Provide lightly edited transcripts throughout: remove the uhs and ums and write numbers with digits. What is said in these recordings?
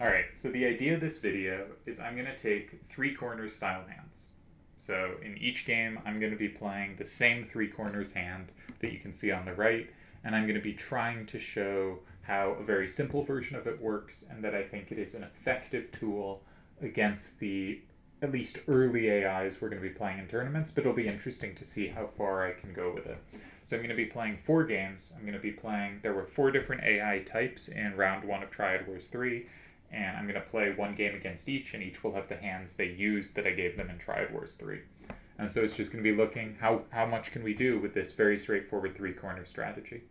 Alright, so the idea of this video is I'm going to take three corners style hands. So in each game, I'm going to be playing the same three corners hand that you can see on the right, and I'm going to be trying to show how a very simple version of it works, and that I think it is an effective tool against the at least early AIs we're going to be playing in tournaments, but it'll be interesting to see how far I can go with it. So I'm going to be playing four games. I'm going to be playing, there were four different AI types in round one of Triad Wars 3, and I'm going to play one game against each, and each will have the hands they used that I gave them in Triad Wars 3. And so it's just going to be looking how much can we do with this very straightforward three-corner strategy.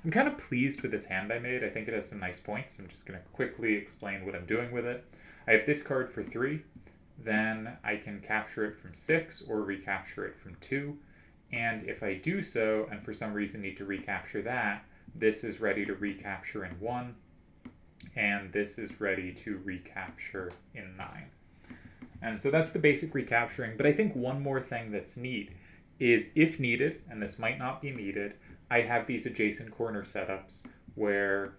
I'm kind of pleased with this hand I made. I think it has some nice points. I'm just going to quickly explain what I'm doing with it. I have this card for 3. Then I can capture it from 6 or recapture it from 2. And if I do so, and for some reason need to recapture that, this is ready to recapture in 1. And this is ready to recapture in 9. And so that's the basic recapturing. But I think one more thing that's neat is, if needed, and this might not be needed, I have these adjacent corner setups where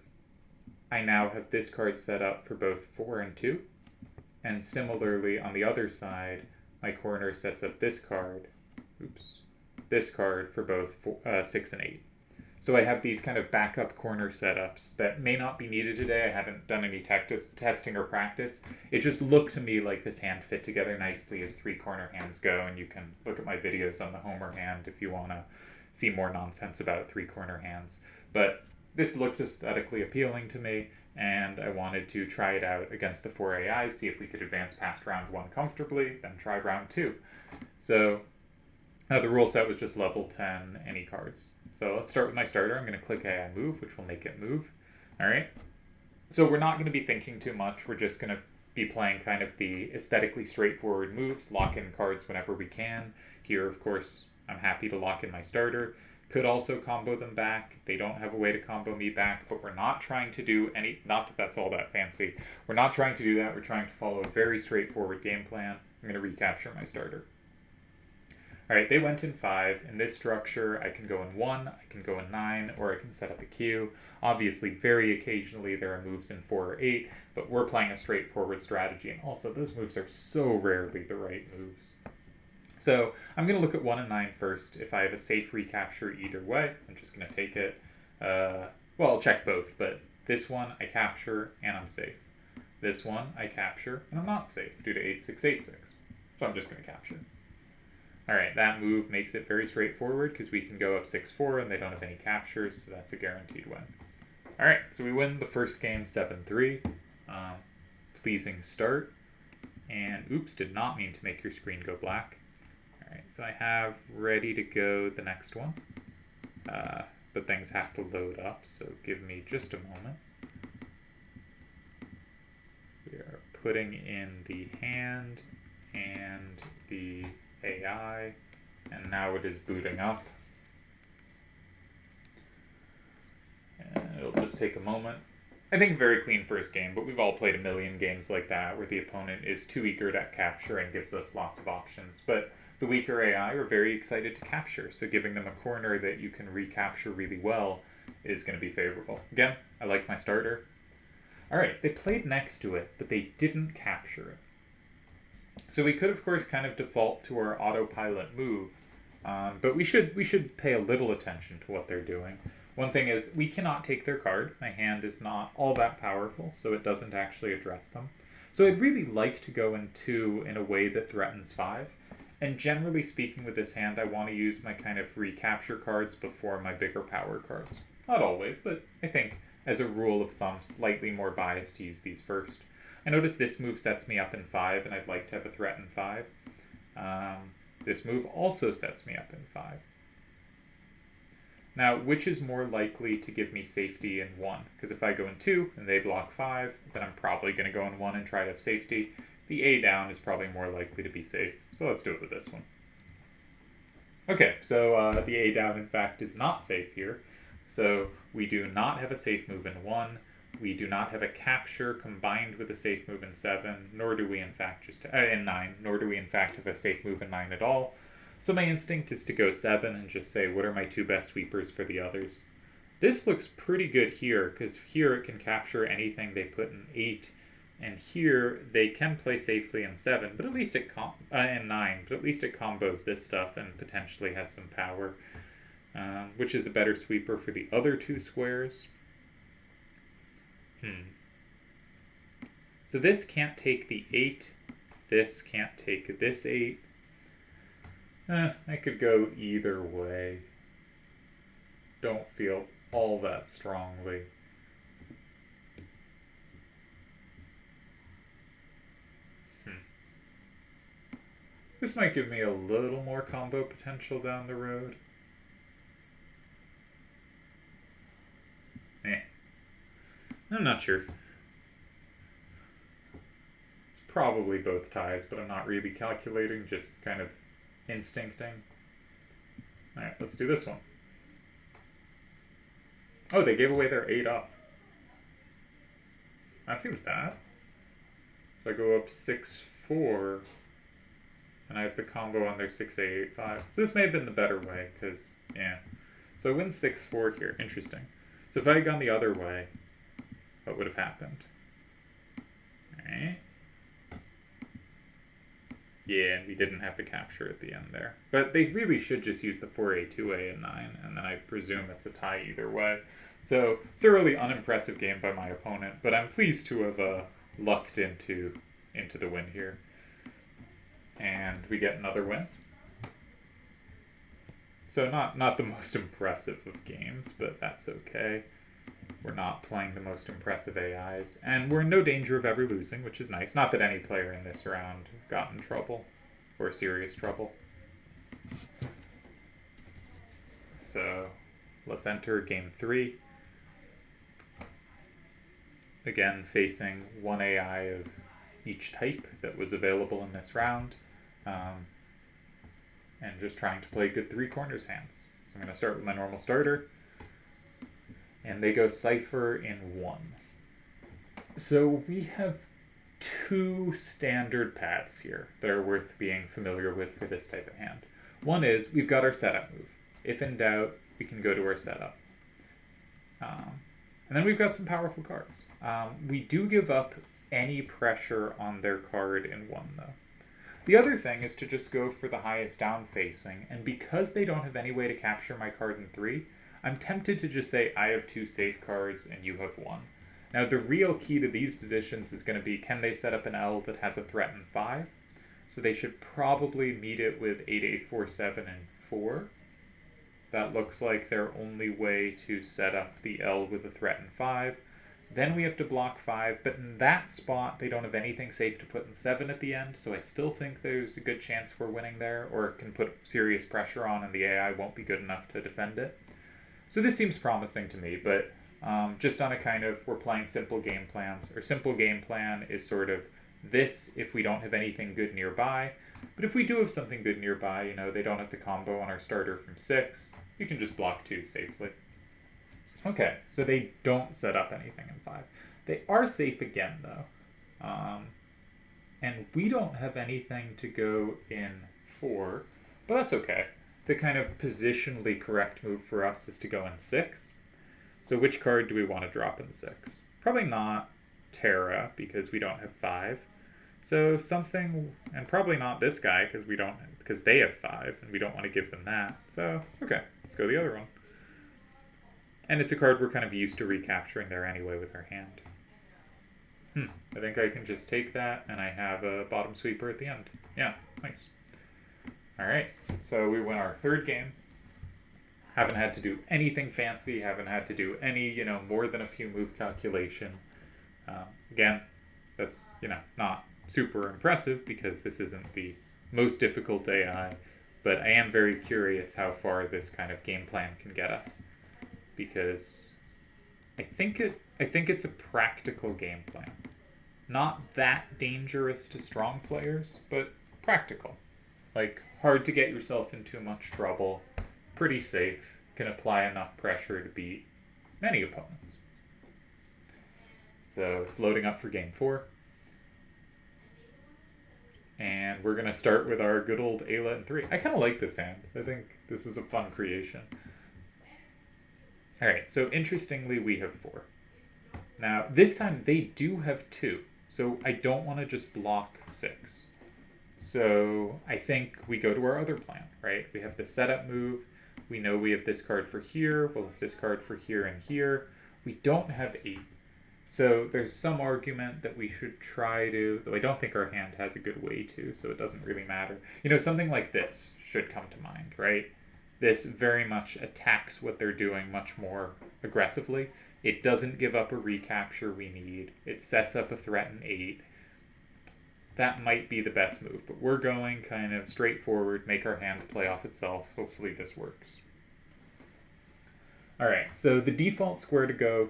I now have this card set up for both 4 and 2. And similarly, on the other side, my corner sets up this card, this card for both 6 and 8. So I have these kind of backup corner setups that may not be needed today. I haven't done any testing or practice. It just looked to me like this hand fit together nicely as three corner hands go, and you can look at my videos on the Homer hand if you want to see more nonsense about three corner hands. But this looked aesthetically appealing to me, and I wanted to try it out against the 4 AIs, see if we could advance past round 1 comfortably, then try round 2. So the rule set was just level 10 any cards. So let's start with my starter. I'm going to click AI move, which will make it move. All right. So we're not going to be thinking too much. We're just going to be playing kind of the aesthetically straightforward moves, lock in cards whenever we can. Here, of course, I'm happy to lock in my starter. Could also combo them back. They don't have a way to combo me back, but we're not trying to do any, not that that's all that fancy. We're not trying to do that. We're trying to follow a very straightforward game plan. I'm going to recapture my starter. All right, they went in 5. In this structure, I can go in 1, I can go in 9, or I can set up a queue. Obviously, very occasionally there are moves in 4 or 8, but we're playing a straightforward strategy, and also those moves are so rarely the right moves. So I'm going to look at 1 and 9 first. If I have a safe recapture either way, I'm just going to take it. Well, I'll check both, but this one I capture and I'm safe. This one I capture and I'm not safe due to 8686. So I'm just going to capture. All right, that move makes it very straightforward because we can go up 6-4 and they don't have any captures, so that's a guaranteed win. All right, so we win the first game 7-3. Pleasing start. And oops, did not mean to make your screen go black. All right, so I have ready to go the next one, but things have to load up, so give me just a moment. We are putting in the hand and the AI, and now it is booting up. And it'll just take a moment. I think very clean first game, but we've all played a million games like that where the opponent is too eager to capture and gives us lots of options. But the weaker AI are very excited to capture, so giving them a corner that you can recapture really well is going to be favorable. Again, I like my starter. All right, they played next to it, but they didn't capture it. So we could, of course, kind of default to our autopilot move, but we should pay a little attention to what they're doing. One thing is, we cannot take their card. My hand is not all that powerful, so it doesn't actually address them. So I'd really like to go in 2 in a way that threatens 5. And generally speaking with this hand, I want to use my kind of recapture cards before my bigger power cards. Not always, but I think as a rule of thumb, slightly more biased to use these first. I notice this move sets me up in 5, and I'd like to have a threat in 5. This move also sets me up in 5. Now, which is more likely to give me safety in 1? Because if I go in 2 and they block 5, then I'm probably going to go in 1 and try to have safety. The A down is probably more likely to be safe, so let's do it with this one. Okay, so the A down, in fact, is not safe here. So we do not have a safe move in 1. We do not have a capture combined with a safe move in 7, nor do we in fact in 9, nor do we in fact have a safe move in 9 at all. So my instinct is to go 7 and just say, what are my 2 best sweepers for the others? This looks pretty good here, because here it can capture anything they put in 8, And here they can play safely in 7, but at least it in 9, but at least it combos this stuff and potentially has some power, which is the better sweeper for the other 2 squares. So this can't take the 8. This can't take this 8. I could go either way. Don't feel all that strongly. This might give me a little more combo potential down the road. I'm not sure. It's probably both ties, but I'm not really calculating, just kind of instincting. Alright, let's do this one. Oh, they gave away their 8 up. That seems bad. So I go up 6-4. And I have the combo on their 6-8-8-5. So this may have been the better way, because, yeah. So I win 6-4 here. Interesting. So if I had gone the other way, what would have happened? Alright. Yeah, and we didn't have to capture at the end there. But they really should just use the 4A, 2A, and 9, and then I presume it's a tie either way. So, thoroughly unimpressive game by my opponent, but I'm pleased to have lucked into the win here. And we get another win. So not the most impressive of games, but that's okay. We're not playing the most impressive AIs. And we're in no danger of ever losing, which is nice. Not that any player in this round got in trouble, or serious trouble. So let's enter game 3. Again, facing one AI of each type that was available in this round. And just trying to play good 3 corners hands. So I'm going to start with my normal starter. And they go Cypher in 1. So we have 2 standard paths here that are worth being familiar with for this type of hand. One is, we've got our setup move. If in doubt, we can go to our setup. And then we've got some powerful cards. We do give up any pressure on their card in 1, though. The other thing is to just go for the highest down facing, and because they don't have any way to capture my card in 3, I'm tempted to just say I have 2 safe cards and you have 1. Now the real key to these positions is going to be, can they set up an L that has a threat in 5? So they should probably meet it with 8, 8, 4, 7, and 4. That looks like their only way to set up the L with a threat in 5. Then we have to block 5, but in that spot, they don't have anything safe to put in 7 at the end, so I still think there's a good chance we're winning there, or can put serious pressure on and the AI won't be good enough to defend it. So this seems promising to me, but just on a kind of, we're playing simple game plans. Our simple game plan is sort of this if we don't have anything good nearby, but if we do have something good nearby, you know, they don't have the combo on our starter from 6, you can just block 2 safely. Okay, so they don't set up anything in 5. They are safe again, though. And we don't have anything to go in 4, but that's okay. The kind of positionally correct move for us is to go in 6. So which card do we want to drop in 6? Probably not Terra, because we don't have 5. So something, and probably not this guy, because they have 5, and we don't want to give them that. So, okay, let's go the other one. And it's a card we're kind of used to recapturing there anyway with our hand. I think I can just take that, and I have a bottom sweeper at the end. Yeah, nice. Alright, so we win our 3rd game. Haven't had to do anything fancy, haven't had to do any, more than a few move calculation. Again, that's, not super impressive because this isn't the most difficult AI, but I am very curious how far this kind of game plan can get us. Because I think it's a practical game plan. Not that dangerous to strong players, but practical. Like, hard to get yourself in too much trouble, pretty safe, can apply enough pressure to beat many opponents. So, it's loading up for game 4. And we're going to start with our good old Ayla in 3. I kind of like this hand. I think this is a fun creation. Alright, so interestingly, we have 4. Now, this time they do have 2. So I don't want to just block 6. So I think we go to our other plan, right? We have the setup move. We know we have this card for here. We'll have this card for here and here. We don't have 8. So there's some argument that we should try to, though I don't think our hand has a good way to, so it doesn't really matter. You know, something like this should come to mind, right? This very much attacks what they're doing much more aggressively. It doesn't give up a recapture we need. It sets up a threat in 8. That might be the best move, but we're going kind of straightforward, make our hand play off itself. Hopefully this works. Alright, so the default square to go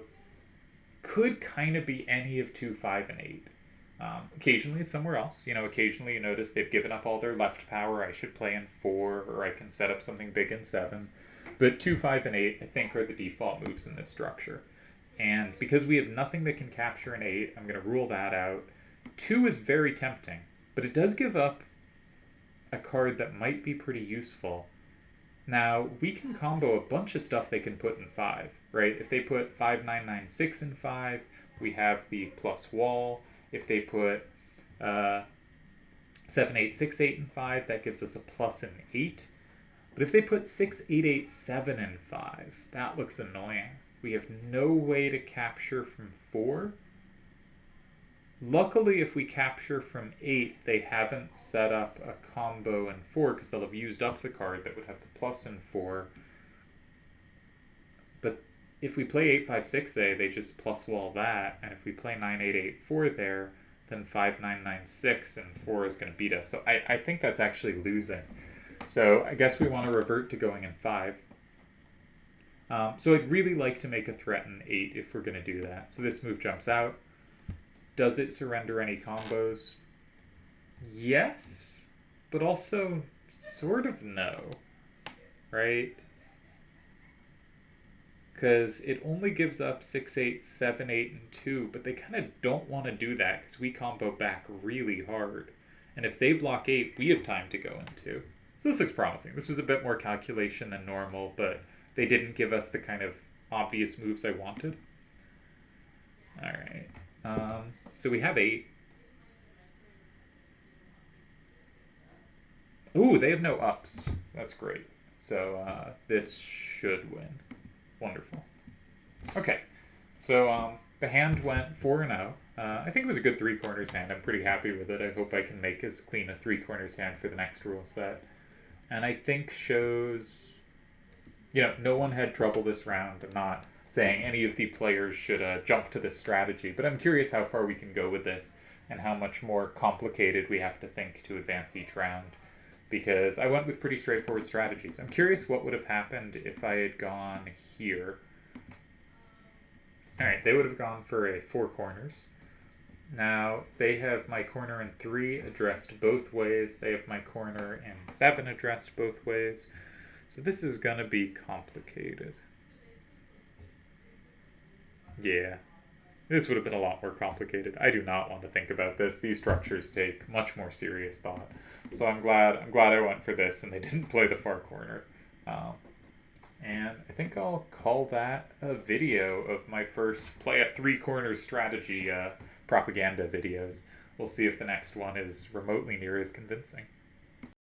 could kind of be any of 2, 5, and 8. Occasionally it's somewhere else. You know, occasionally you notice they've given up all their left power. I should play in 4, or I can set up something big in 7. But 2, 5, and 8, I think, are the default moves in this structure. And because we have nothing that can capture an 8, I'm going to rule that out. 2 is very tempting, but it does give up a card that might be pretty useful. Now, we can combo a bunch of stuff they can put in 5, right? If they put 5, 9, 9, 6 in 5, we have the plus wall. If they put 7, 8, 6, 8 in 5, that gives us a plus in 8. But if they put 6, 8, 8, 7 in 5, that looks annoying. We have no way to capture from 4. Luckily, if we capture from 8, they haven't set up a combo in 4 because they'll have used up the card that would have the plus in 4. But if we play 8, 5, 6A, they just plus wall that. And if we play 9, 8, 8, 4 there, then 5, 9, 9, 6 and 4 is going to beat us. So I think that's actually losing. So I guess we want to revert to going in 5. So I'd really like to make a threat in 8 if we're going to do that. So this move jumps out. Does it surrender any combos? Yes, but also sort of no, right? Because it only gives up 6, 8, 7, 8, and 2, but they kind of don't want to do that because we combo back really hard. And if they block 8, we have time to go in 2. So this looks promising. This was a bit more calculation than normal, but they didn't give us the kind of obvious moves I wanted. All right. So we have 8. Ooh, they have no ups. That's great. So this should win. Wonderful. Okay. So the hand went 4-0. I think it was a good 3 corners hand. I'm pretty happy with it. I hope I can make as clean a 3 corners hand for the next rule set. And I think shows, you know, no one had trouble this round. I'm not saying any of the players should jump to this strategy, but I'm curious how far we can go with this and how much more complicated we have to think to advance each round, because I went with pretty straightforward strategies. I'm curious what would have happened if I had gone here. Alright, they would have gone for a 4 corners. Now, they have my corner in 3 addressed both ways. They have my corner in 7 addressed both ways. So this is going to be complicated. Yeah, this would have been a lot more complicated. I do not want to think about this. These structures take much more serious thought. So I'm glad I went for this and they didn't play the far corner. And I think I'll call that a video of my first play a 3 corners strategy propaganda videos. We'll see if the next one is remotely near as convincing.